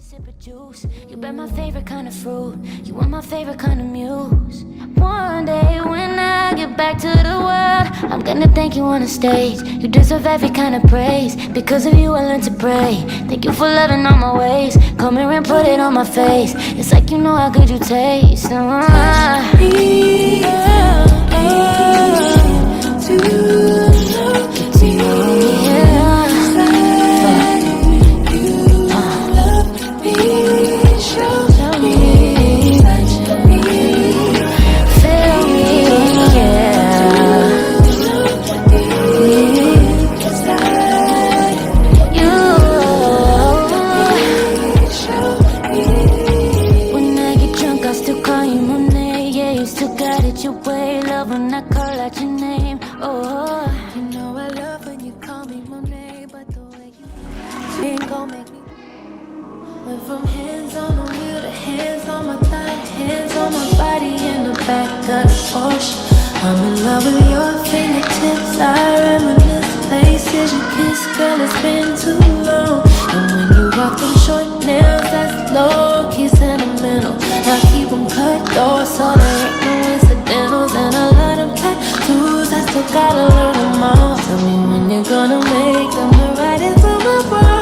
sip of juice. You been my favorite kind of fruit. You were my favorite kind of muse. One day when I get back to the world, I'm gonna thank you on the stage. You deserve every kind of praise. Because of you I learned to pray. Thank you for loving all my ways. Come here and put it on my face. It's like you know how good you taste. Went from hands on the wheel to hands on my thigh, hands on my body in the back of the Porsche. I'm in love with your fingertips. I reminisce places you kiss, girl, it's been too long. And when you rock them short nails, that's low-key sentimental. I keep them cut though, so there ain't no incidentals. And a lot of tattoos, I still gotta learn them all. Tell me when you're gonna make them the writings on my promise.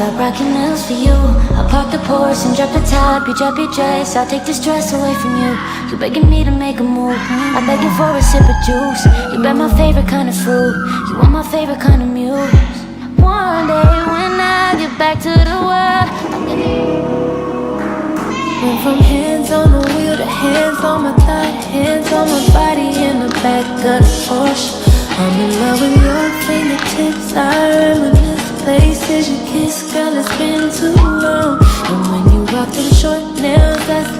Stop rocking nails for you. I'll park the Porsche and drop the top. You drop your dress, I'll take the stress away from you. You begging me to make a move. I'm begging for a sip of juice. You been my favorite kind of fruit. You are my favorite kind of muse. One day when I get back to the world, I'm went from hands on the wheel to hands on my thigh, hands on my body in the back of the Porsche. I'm in love with your fingertips. I reminisce places you kiss, girl, it's been too long. And when you rock them short nails, that's